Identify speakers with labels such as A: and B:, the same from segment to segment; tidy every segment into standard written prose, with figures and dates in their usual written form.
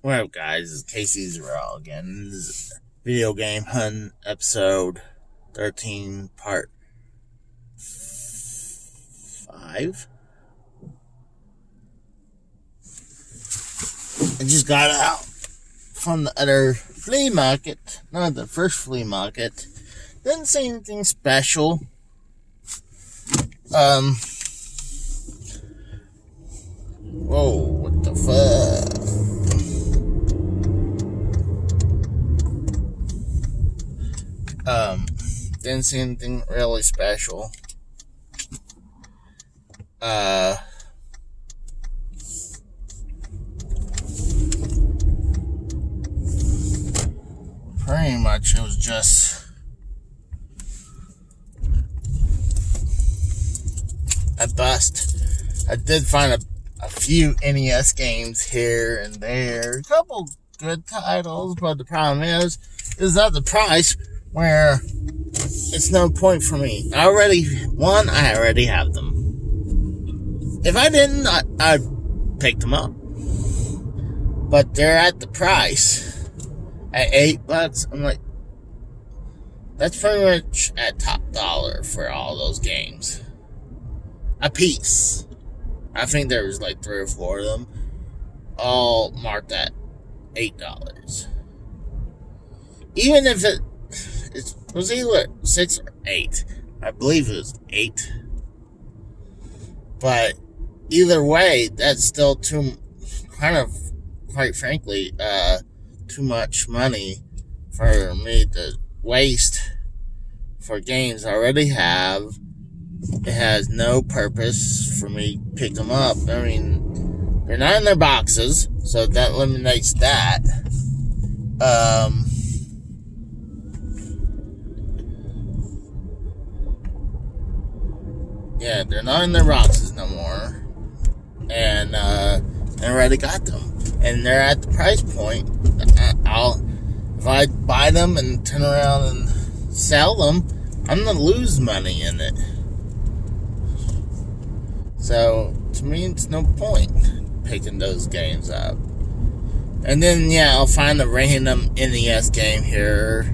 A: What up, guys? It's Casey Zerell again. This is Video Game Hunt episode 13, part 5. I just got out from the other flea market, not the first flea market. Didn't see anything special. Whoa, what the fuck? Didn't see anything really special. Pretty much it was just a bust. I did find a few NES games here and there. A couple good titles, but the problem is that the price where it's no point for me. I already have them. If I didn't, I'd pick them up. But they're at the price at $8. I'm like, that's pretty much at top dollar for all those games. A piece. I think there was like 3 or 4 of them, all marked at $8. Even if it was either 6 or 8. I believe it was 8. But either way, that's still quite frankly, too much money for me to waste for games I already have. It has no purpose for me to pick them up. I mean, they're not in their boxes, so that eliminates that. Yeah, they're not in their boxes no more. And I already got them. And they're at the price point. If I buy them and turn around and sell them, I'm going to lose money in it. So, to me, it's no point picking those games up. And then, yeah, I'll find a random NES game here.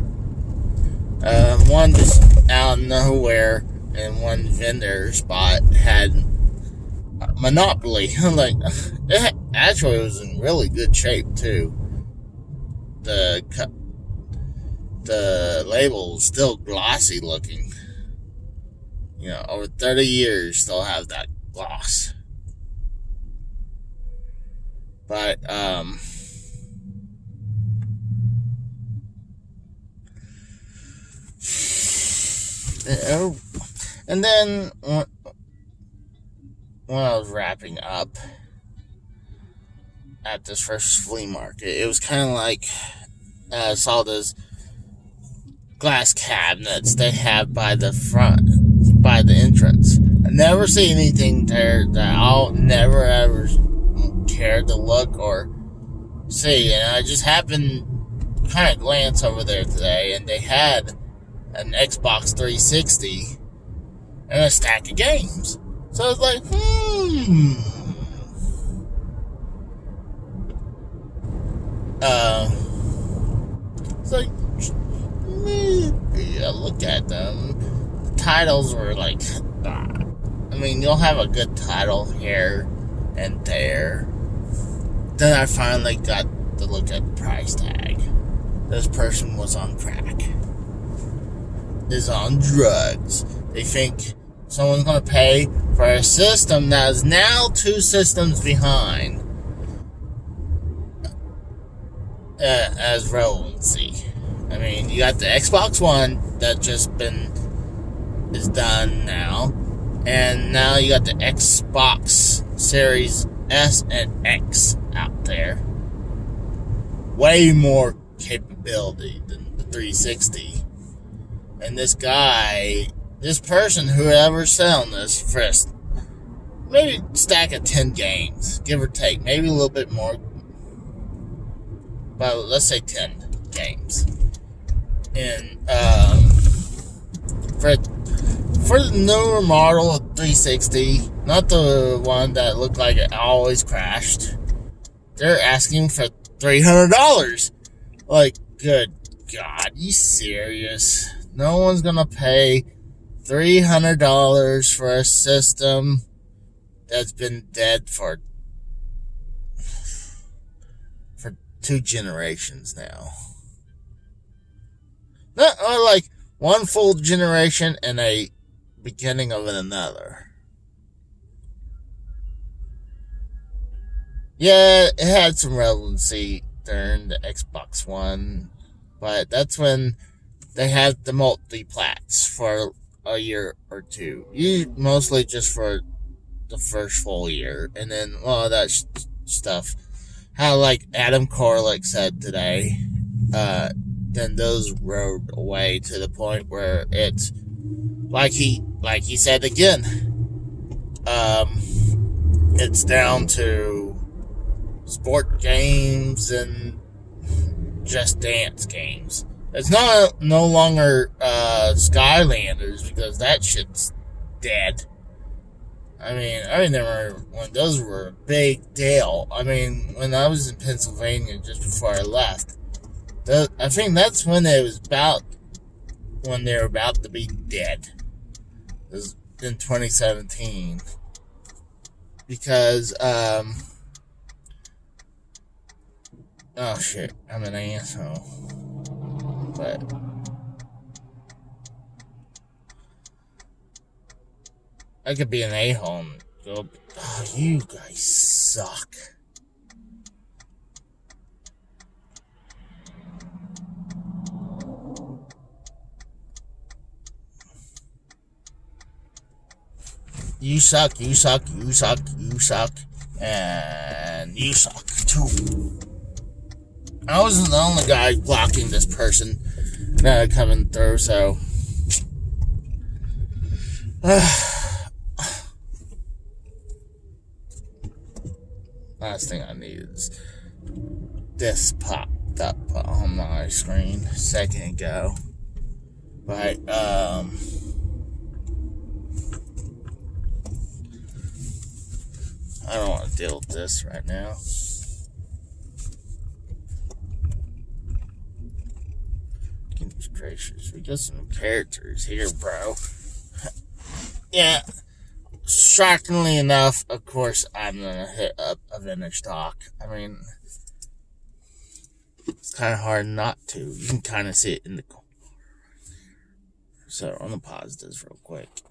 A: One just out of nowhere. And one vendor spot had Monopoly. Like, it actually was in really good shape too. The label was still glossy looking. You know, over 30 years, still have that gloss. But and then, when I was wrapping up at this first flea market, it was kind of like I saw those glass cabinets they have by the front, by the entrance. I never see anything there that I'll never ever care to look or see. And I just happened to kind of glance over there today, and they had an Xbox 360 and a stack of games. So I was like, it's like, maybe I look at them. The titles were like, I mean, you'll have a good title here and there. Then I finally got to look at the price tag. This person was on crack. Is on drugs. They think someone's going to pay for a system that is now 2 systems behind as relevancy. I mean, you got the Xbox One that is done now, and now you got the Xbox Series S and X out there. Way more capability than the 360. And this person, whoever's selling this, first, maybe stack of 10 games, give or take, maybe a little bit more, but let's say 10 games. And for the newer model of 360, not the one that looked like it always crashed, they're asking for $300. Like, good God, you serious? No one's gonna pay $300 for a system that's been dead for 2 generations now. Not like one full generation and a beginning of another. Yeah, it had some relevancy during the Xbox One, but that's when they had the multi-plats for a year or two. Mostly just for the first full year, and then all that stuff. How, like Adam Korlick said today, then those rode away to the point where it's like he said again. It's down to sport games and Just Dance games. It's no longer Skylanders, because that shit's dead. I remember when those were a big deal. When I was in Pennsylvania just before I left, I think that's when they were about to be dead. It was in 2017. Because, oh shit, I'm an asshole. But I could be an a-hole and go, oh, you guys suck. You suck, you suck, you suck, you suck, and you suck too. I wasn't the only guy blocking this person coming through, so. Last thing I need is this popped up on my screen a second ago. But, I don't want to deal with this right now. Goodness gracious, we got some characters here, bro. Yeah, shockingly enough, of course, I'm gonna hit up a vintage stock. It's kind of hard not to. You can kind of see it in the corner. So, I'm gonna pause this real quick.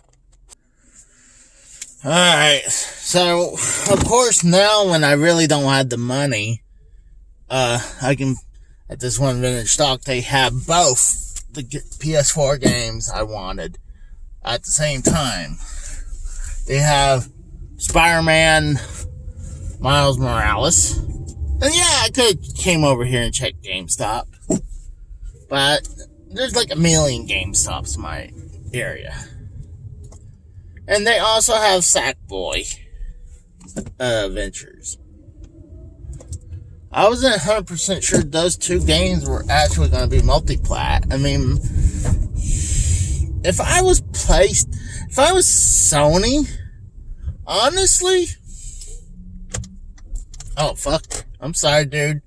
A: Alright, so, of course, now when I really don't have the money, I can, at this one vintage stock, they have both the PS4 games I wanted at the same time. They have Spider-Man Miles Morales. And yeah, I could have came over here and checked GameStop. But there's like a million GameStops in my area. And they also have Sackboy Adventures. I wasn't 100% sure those 2 games were actually going to be multi-plat. If I was Sony, honestly, oh fuck, I'm sorry, dude.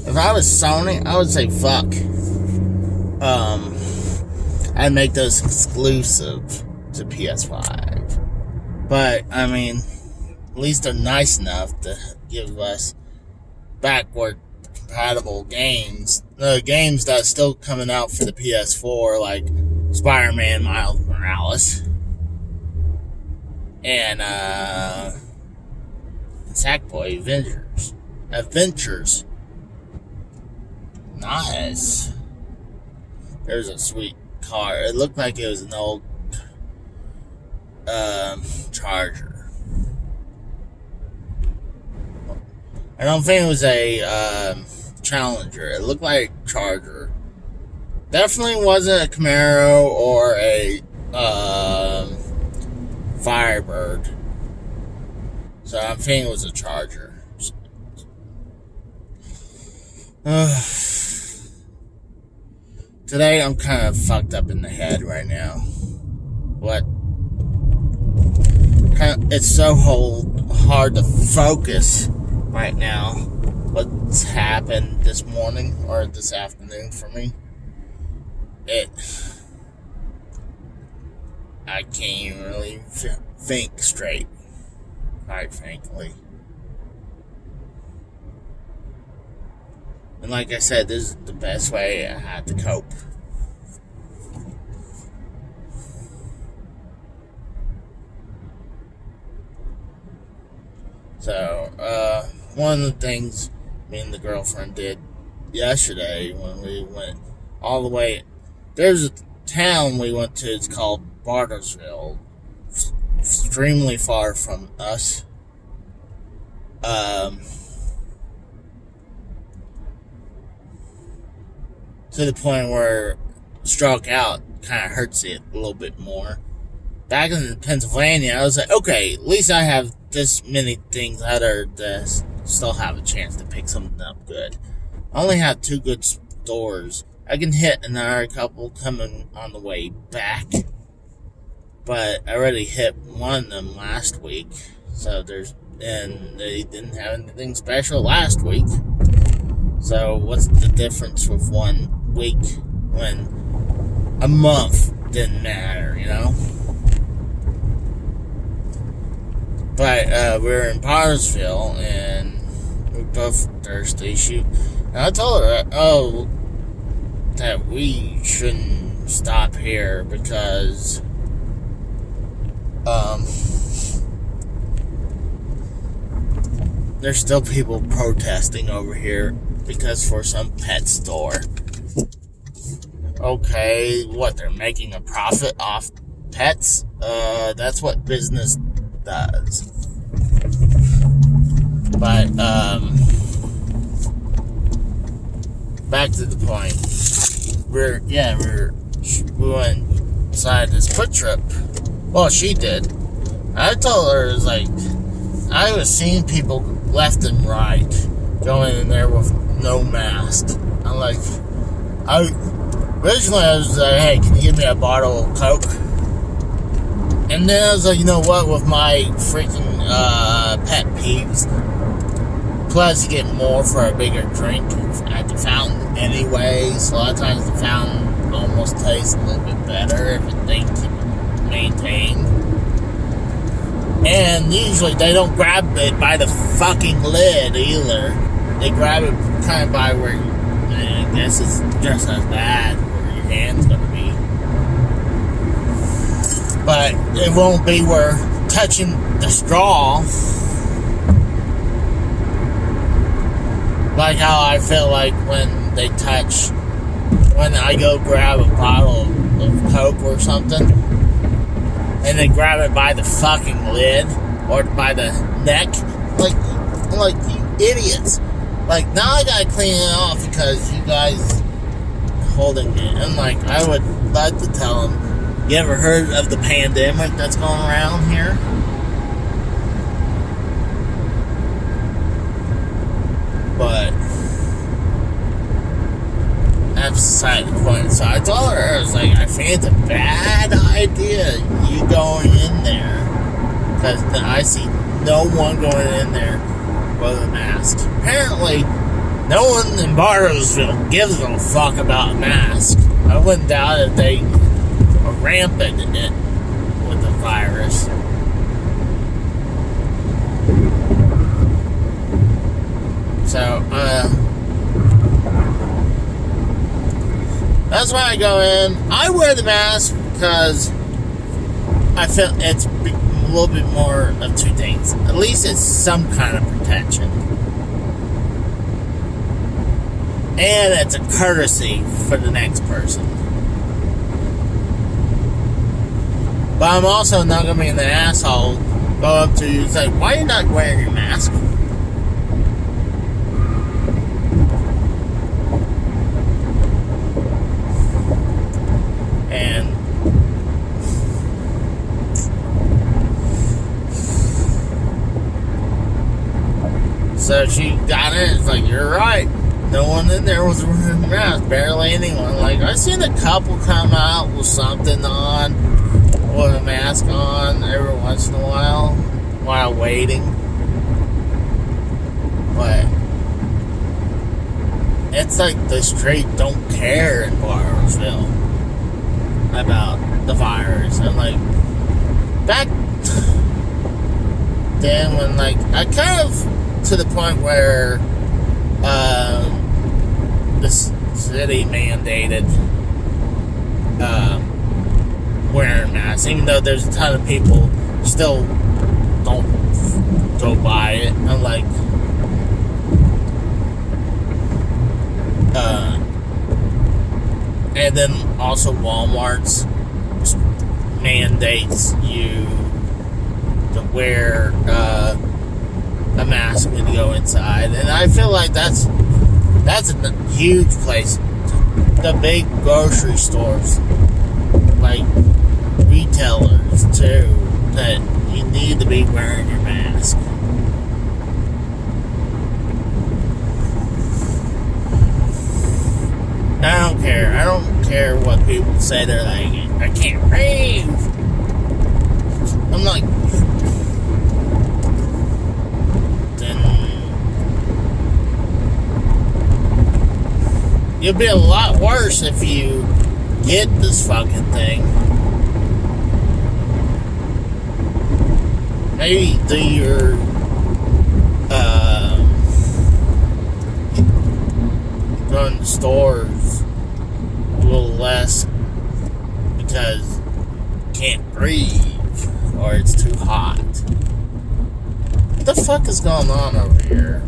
A: If I was Sony, I would say fuck. I'd make those exclusive to PS5. But, at least they're nice enough to give us backward compatible games. The games that's still coming out for the PS4, like Spider-Man Miles Morales. And, Sackboy Adventures. Nice. There's a sweet car. It looked like it was an old Charger. I don't think it was a Challenger. It looked like a Charger. Definitely wasn't a Camaro or a Firebird. So I'm thinking it was a Charger. Today I'm kind of fucked up in the head right now. What it's so hard to focus right now. What's happened this morning or this afternoon for me? I can't even really think straight, quite frankly. And like I said, this is the best way I had to cope. So, one of the things me and the girlfriend did yesterday when we went all the way, there's a town we went to, it's called Bartlesville, extremely far from us. To the point where struck out kind of hurts it a little bit more. Back in Pennsylvania, I was like, okay, at least I have this many things that are that still have a chance to pick something up good. I only have 2 good stores. I can hit another couple coming on the way back, but I already hit one of them last week. So and they didn't have anything special last week. So what's the difference with 1 week when a month didn't matter, you know? But we were in Pottersville, and we both thirsty. And I told her, that we shouldn't stop here because there's still people protesting over here because for some pet store. Okay, what, they're making a profit off pets? That's what business does. But back to the point. We went inside this Quick Trip. Well, she did. I told her, it was like, I was seeing people left and right going in there with no mask. I'm like, originally I was like, hey, can you give me a bottle of Coke? And then I was like, you know what, with my freaking pet peeves, plus you get more for a bigger drink at the fountain anyway, so a lot of times the fountain almost tastes a little bit better if everything's maintained. And usually they don't grab it by the fucking lid either. They grab it kind of by where, I guess it's just as bad where your hand's gonna be. But it won't be where touching the straw. Like how I feel like when I go grab a bottle of Coke or something, and they grab it by the fucking lid or by the neck, like you idiots. Like, now I gotta clean it off because you guys holding it. And like, I would like to tell them, you ever heard of the pandemic that's going around here? But that's beside the point. So I told her, I was like, I think it's a bad idea you going in there, because I see no one going in there with a mask. Apparently, no one in Bartlesville gives a fuck about masks. I wouldn't doubt if they are rampant in it with the virus. So, that's why I go in. I wear the mask because I feel it's a little bit more of 2 things. At least it's some kind of protection. And it's a courtesy for the next person. But I'm also not going to be an asshole, go up to you and say, why are you not wearing your mask? And so she got it. It's like, you're right. No one in there was wearing a mask. Barely anyone. Like, I seen a couple come out with something on, with a mask on. on every once in a while waiting. But it's like the street don't care in Bartlesville about the virus. And like back then when like I kind of to the point where the city mandated wearing masks, even though there's a ton of people still don't go by it. I'm like, and then also Walmart's mandates you to wear a mask when you go inside, and I feel like that's a huge place. The big grocery stores, like retailers too, that you need to be wearing your mask. I don't care. I don't care what people say. They're like, I can't breathe. I'm like, then you'll be a lot worse if you get this fucking thing. Maybe do your going to stores a little less because you can't breathe or it's too hot. What the fuck is going on over here?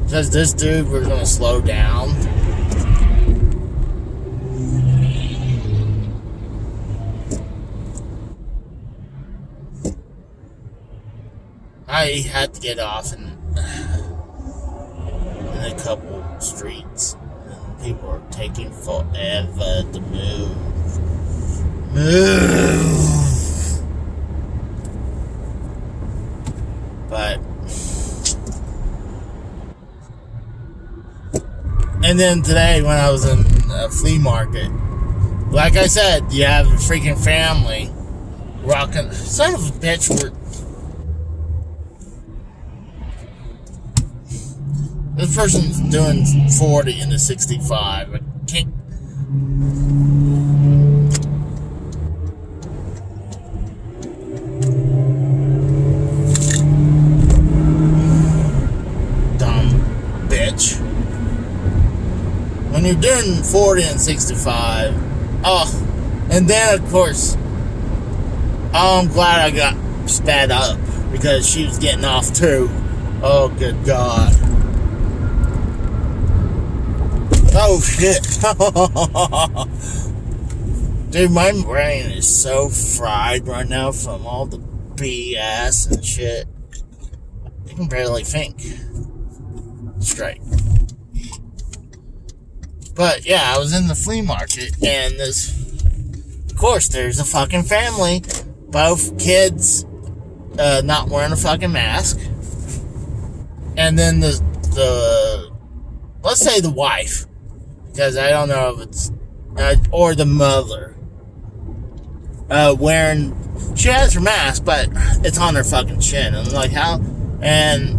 A: Because this dude was gonna slow down. I had to get off in a couple streets, and people are taking forever to move. But, and then today when I was in a flea market, like I said, you have a freaking family rocking. Son of a bitch, this person's doing 40 in the 65. I can't. Dumb bitch. When you're doing 40 and 65. Oh, and then of course, I'm glad I got sped up because she was getting off too. Oh, good God. Oh shit. Dude, my brain is so fried right now from all the BS and shit. I can barely think straight. But yeah, I was in the flea market and of course there's a fucking family, both kids not wearing a fucking mask. And then let's say the wife, because I don't know if it's, or the mother, wearing, she has her mask, but it's on her fucking chin. And I'm like, how? And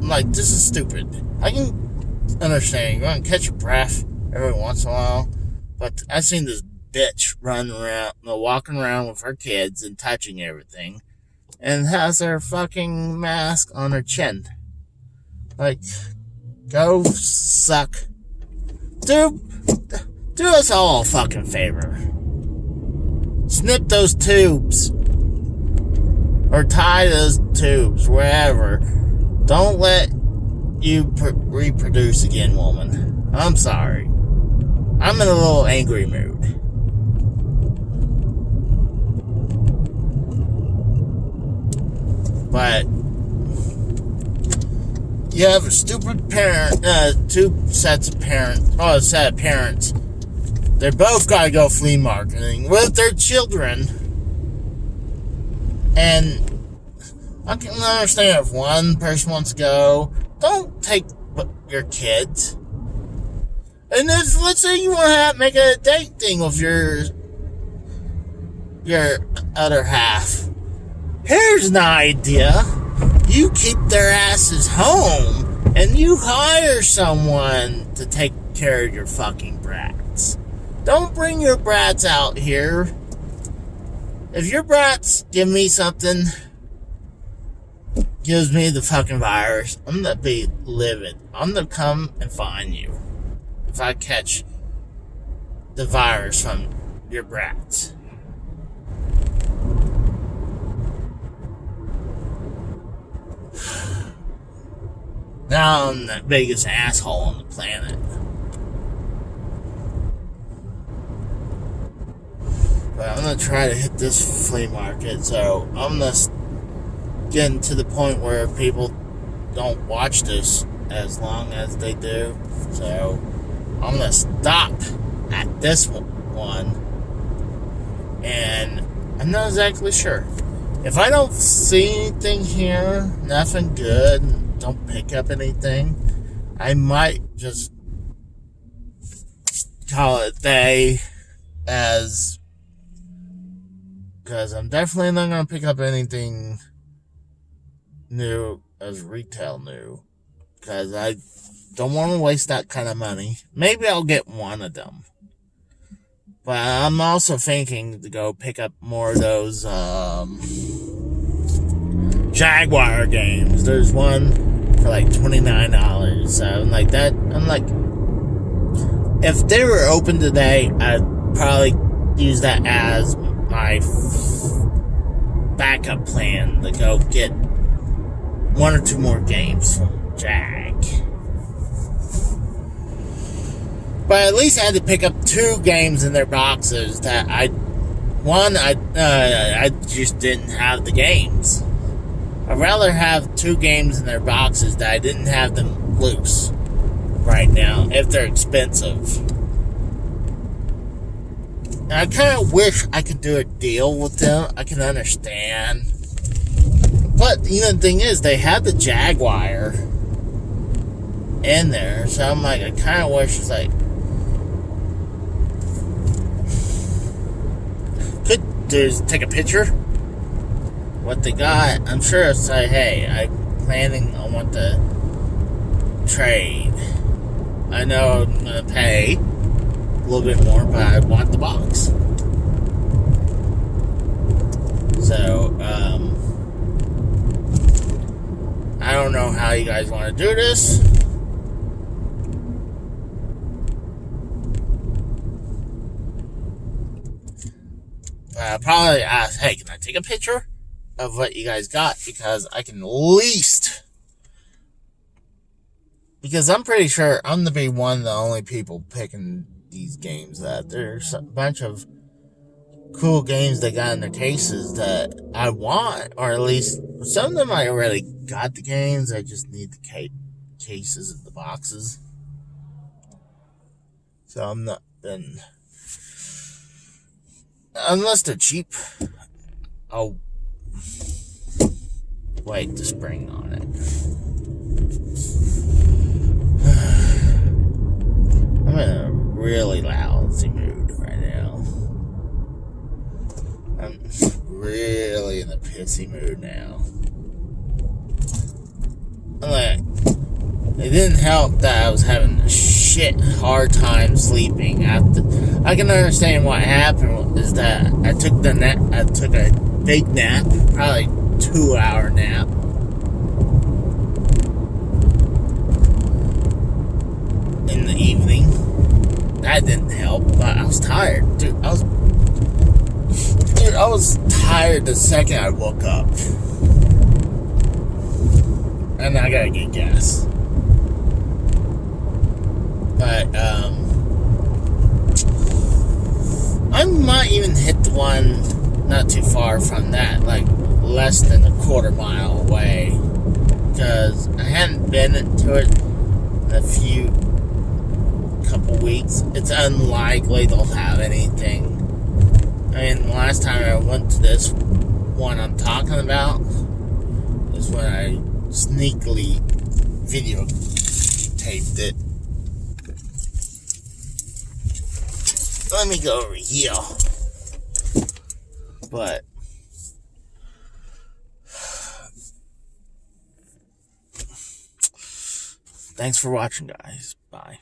A: I'm like, this is stupid. I can understand, you're going to catch your breath every once in a while, but I've seen this bitch run around, walking around with her kids and touching everything, and has her fucking mask on her chin. Like, go suck. Do us all a fucking favor. Snip those tubes. Or tie those tubes, wherever. Don't let you reproduce again, woman. I'm sorry. I'm in a little angry mood. But you have a stupid parent, two sets of parents, a set of parents. They both gotta go flea marketing with their children. And I can understand if one person wants to go, don't take your kids. And if, let's say you want to make a date thing with your your other half. Here's an idea. You keep their asses home and you hire someone to take care of your fucking brats. Don't bring your brats out here. If your brats give me something, gives me the fucking virus, I'm gonna be livid. I'm gonna come and find you if I catch the virus from your brats. Now I'm the biggest asshole on the planet. But I'm gonna try to hit this flea market, so I'm gonna get to the point where people don't watch this as long as they do. So I'm gonna stop at this one, and I'm not exactly sure. If I don't see anything here, nothing good, don't pick up anything, I might just call it a day, as because I'm definitely not going to pick up anything new as retail new, because I don't want to waste that kind of money. Maybe I'll get one of them, but I'm also thinking to go pick up more of those Jaguar games. There's one for like $29. So I'm like that. I'm like, if they were open today, I'd probably use that as my backup plan to go get one or two more games from Jag. But at least I had to pick up 2 games in their boxes that I just didn't have the games. I'd rather have 2 games in their boxes that I didn't have them loose right now, if they're expensive. And I kind of wish I could do a deal with them. I can understand. But the thing is, they had the Jaguar in there, so I'm like, I kind of wish it's like, could just take a picture what they got. I'm sure it's like, hey, I'm planning on what to trade. I know I'm gonna pay a little bit more, but I want the box. So, I don't know how you guys want to do this. Probably ask, hey, can I take a picture of what you guys got? Because I can at least, because I'm pretty sure I'm gonna be one of the only people picking these games. That there's a bunch of cool games they got in their cases that I want, or at least some of them I already got the games. I just need the cases of the boxes. So I'm not been, unless they're cheap, I'll wait to spring on it. I'm in a really lousy mood right now. I'm really in a pissy mood now. I'm like, it didn't help that I was having a hard time sleeping. I can understand what happened is that I took a big nap, probably 2-hour nap. In the evening. That didn't help, but I was tired. Dude, I was tired the second I woke up. And I gotta get gas. But, I might even hit the one not too far from that, like less than a quarter mile away. Because I hadn't been to it in a couple weeks. It's unlikely they'll have anything. I mean, the last time I went to this one I'm talking about is when I sneakily videotaped it. Let me go over here. But thanks for watching, guys. Bye.